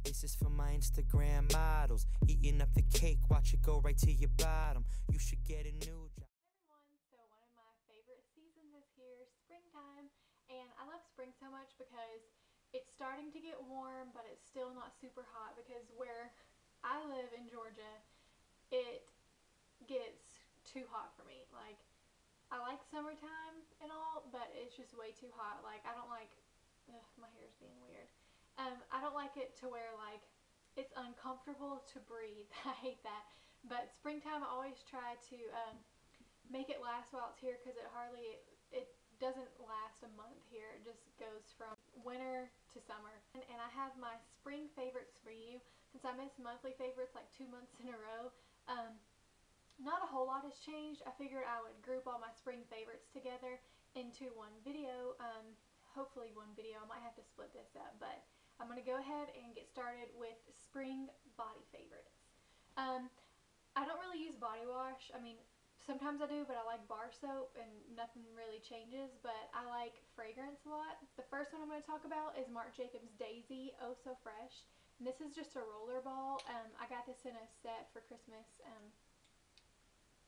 This is for my Instagram models, eating up the cake, watch it go right to your bottom. You should get a new job. Hey everyone, so one of my favorite seasons is here, springtime, and I love spring so much because it's starting to get warm, but it's still not super hot because where I live in Georgia, it gets too hot for me. Like, I like summertime and all, but it's just way too hot. Like, I don't like, my hair's being weird. I don't like it to where, like, it's uncomfortable to breathe. I hate that. But springtime, I always try to make it last while it's here because it doesn't last a month here. It just goes from winter to summer. And I have my spring favorites for you. Since I missed monthly favorites like 2 months in a row, not a whole lot has changed. I figured I would group all my spring favorites together into one video. Hopefully one video. I might have to split this up, but I'm going to go ahead and get started with spring body favorites. I don't really use body wash. I mean, sometimes I do, but I like bar soap and nothing really changes, but I like fragrance a lot. The first one I'm going to talk about is Marc Jacobs Daisy Oh So Fresh. And this is just a roller ball. I got this in a set for Christmas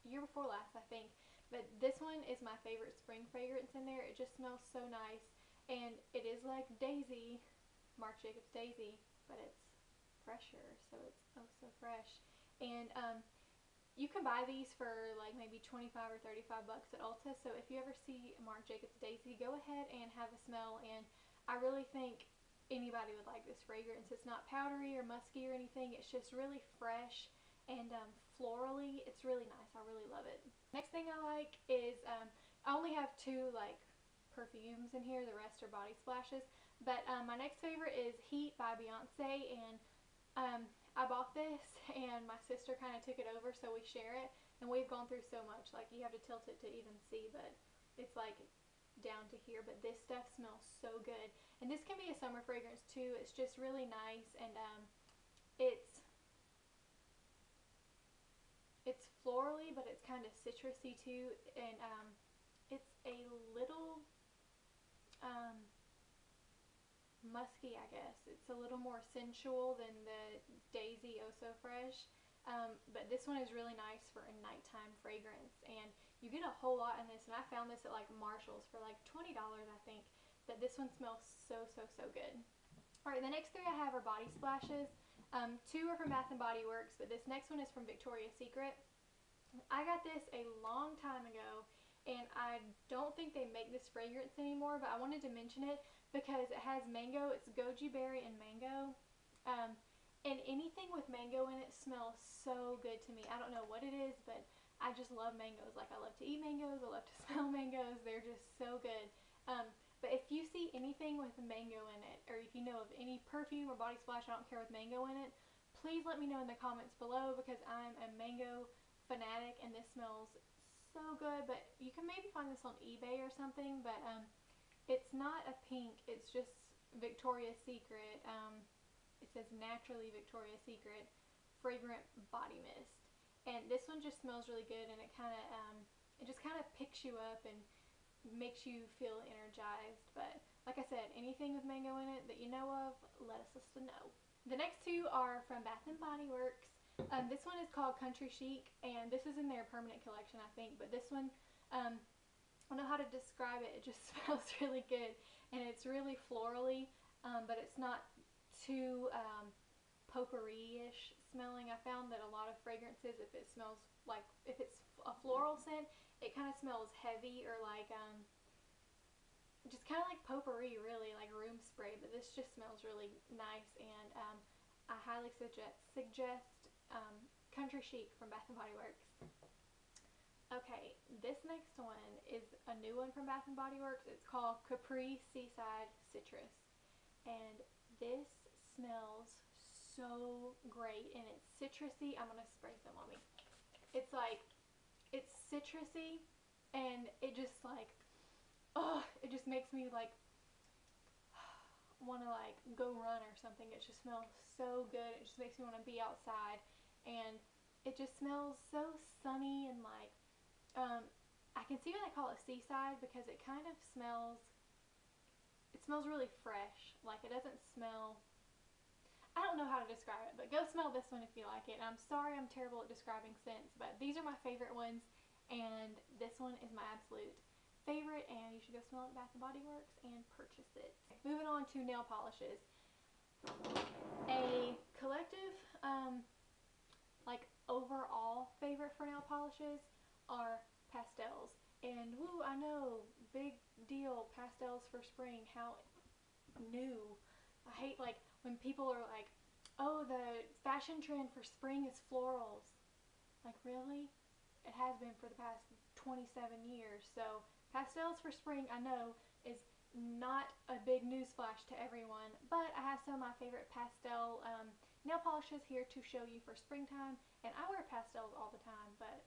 year before last, I think. But this one is my favorite spring fragrance in there. It just smells so nice, and it is like Daisy, Marc Jacobs Daisy, but it's fresher, so it's oh so fresh. And you can buy these for like maybe 25 or 35 bucks at Ulta. So if you ever see Marc Jacobs Daisy, go ahead and have a smell, and I really think anybody would like this fragrance. It's not powdery or musky or anything. It's just really fresh and florally. It's really nice. I really love it. Next thing I like is I only have two like perfumes in here. The rest are body splashes. But my next favorite is Heat by Beyonce, and I bought this and my sister kind of took it over, so we share it, and we've gone through so much. Like, you have to tilt it to even see, but it's like down to here. But this stuff smells so good, and this can be a summer fragrance too. It's just really nice, and it's florally, but it's kind of citrusy too, and it's a little musky, I guess. It's a little more sensual than the Daisy Oh So Fresh, but this one is really nice for a nighttime fragrance, and you get a whole lot in this, and I found this at like Marshall's for like $20, I think, but this one smells so good. Alright, the next three I have are body splashes. Two are from Bath & Body Works, but this next one is from Victoria's Secret. I got this a long time ago, and I don't think they make this fragrance anymore, but I wanted to mention it because it has mango. It's goji berry and mango, and anything with mango in it smells so good to me. I don't know what it is, but I just love mangoes. Like, I love to eat mangoes, I love to smell mangoes. They're just so good. But if you see anything with mango in it, or if you know of any perfume or body splash, I don't care, with mango in it, please let me know in the comments below, because I'm a mango fanatic and this smells so good. But you can maybe find this on eBay or something, but it's not a pink, it's just Victoria's Secret. It says Naturally Victoria's Secret Fragrant Body Mist, and this one just smells really good, and it just kind of picks you up and makes you feel energized. But like I said, anything with mango in it that you know of, let us know. The next two are from Bath & Body Works. This one is called Country Chic, and this is in their permanent collection, I think. But this one, I don't know how to describe it. It just smells really good, and it's really florally, but it's not too potpourri-ish smelling. I found that a lot of fragrances, if it smells like, if it's a floral scent, it kind of smells heavy, or like just kind of like potpourri, really, like room spray. But this just smells really nice, and I highly suggest Country Chic from Bath & Body Works. Okay, this next one is a new one from Bath & Body Works. It's called Capri Seaside Citrus, and this smells so great, and it's citrusy. I'm gonna spray some on me. It's like, it's citrusy, and it just like, oh, it just makes me like want to like go run or something. It just smells so good. It just makes me want to be outside, and it just smells so sunny, and like I can see why they call it seaside, because it kind of smells, it smells really fresh. Like, it doesn't smell, I don't know describe it, but go smell this one if you like it. And I'm sorry I'm terrible at describing scents, but these are my favorite ones, and this one is my absolute favorite, and you should go smell it at Bath & Body Works and purchase it. Moving on to nail polishes. A collective, like overall favorite for nail polishes are pastels. And woo, I know, big deal, pastels for spring, how new. I hate like when people are like, oh, the fashion trend for spring is florals. Like, really? It has been for the past 27 years. So pastels for spring, I know, is not a big newsflash to everyone, but I have some of my favorite pastel nail polishes here to show you for springtime. And I wear pastels all the time, but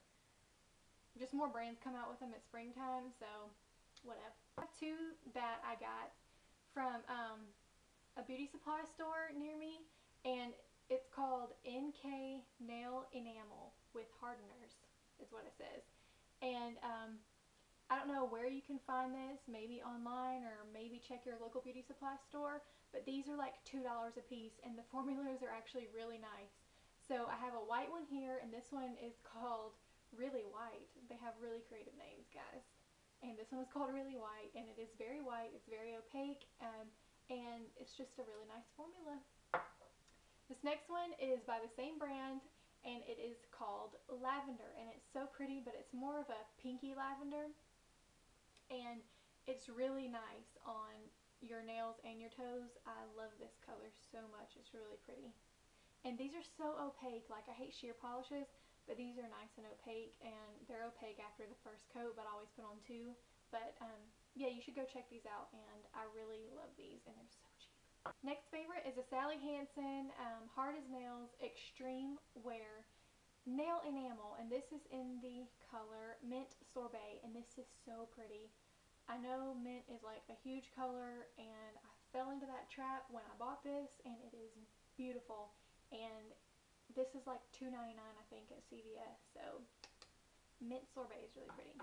just more brands come out with them at springtime, so whatever. I have two that I got from a beauty supply store near me, and it's called NK Nail Enamel with Hardeners, is what it says. And I don't know where you can find this, maybe online or maybe check your local beauty supply store, but these are like $2 a piece, and the formulas are actually really nice. So I have a white one here, and this one is called Really White. They have really creative names, guys. And this one is called Really White, and it is very white, it's very opaque, and it's just a really nice formula. This next one is by the same brand, and it is called Lavender, and it's so pretty, but it's more of a pinky lavender, and it's really nice on your nails and your toes. I love this color so much. It's really pretty. And these are so opaque. Like, I hate sheer polishes, but these are nice and opaque, and they're opaque after the first coat, but I always put on two. But yeah, you should go check these out, and I really love these, and they're so cheap. Next favorite is a Sally Hansen Hard as Nails Extreme Wear Nail Enamel, and this is in the color Mint Sorbet, and this is so pretty. I know mint is like a huge color, and I fell into that trap when I bought this, and it is beautiful. And this is like $2.99 I think at CVS, so Mint Sorbet is really pretty.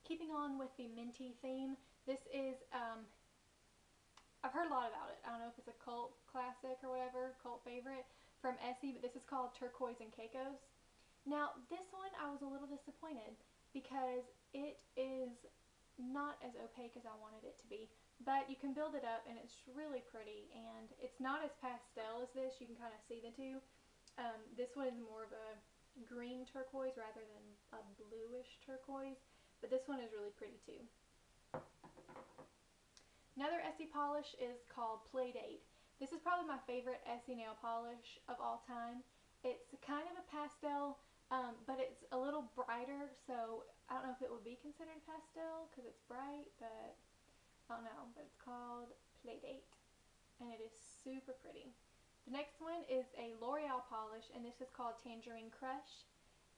Keeping on with the minty theme, this is, I've heard a lot about it. I don't know if it's a cult classic or whatever, cult favorite from Essie, but this is called Turquoise and Caicos. Now, this one I was a little disappointed because it is not as opaque as I wanted it to be, but you can build it up, and it's really pretty, and it's not as pastel as this. You can kind of see the two. This one is more of a green turquoise rather than a bluish turquoise, but this one is really pretty too. Another Essie polish is called Playdate. This is probably my favorite Essie nail polish of all time. It's kind of a pastel, but it's a little brighter, so I don't know if it would be considered pastel because it's bright, but I don't know. But it's called Playdate, and it is super pretty. The next one is a L'Oreal polish, and this is called Tangerine Crush,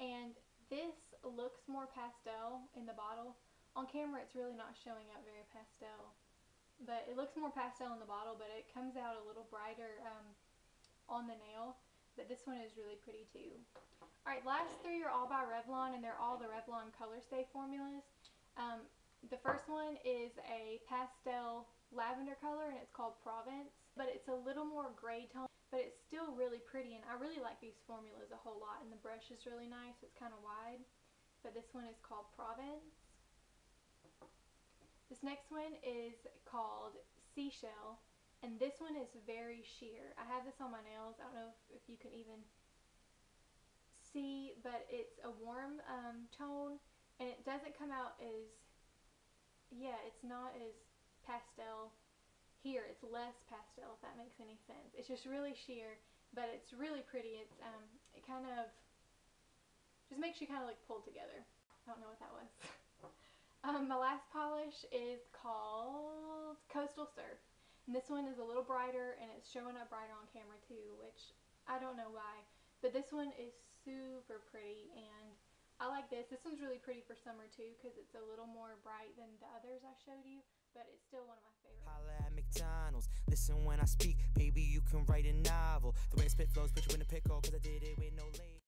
and this looks more pastel in the bottle. On camera it's really not showing up very pastel, but it looks more pastel in the bottle, but it comes out a little brighter on the nail. But this one is really pretty too. Alright, last three are all by Revlon, and they're all the Revlon Color Stay formulas. The first one is a pastel lavender color, and it's called Provence, but it's a little more gray tone, but it's still really pretty, and I really like these formulas a whole lot, and the brush is really nice. It's kind of wide, but this one is called Provence. This next one is called Seashell, and this one is very sheer. I have this on my nails. I don't know if you can even see, but it's a warm tone, and it doesn't come out as, yeah, it's not as pastel. Here it's less pastel, if that makes any sense. It's just really sheer, but it's really pretty. It's it kind of just makes you kind of like pull together. I don't know what that was. My last polish is called Coastal Surf, and this one is a little brighter, and it's showing up brighter on camera too, which I don't know why, but this one is super pretty, and I like this. This one's really pretty for summer too because it's a little more bright than the others I showed you, but it's still one of my favorites. Holla at McDonald's, listen when I speak, baby you can write a novel. The way I spit flows, put you in a pickle, cause I did it with no label.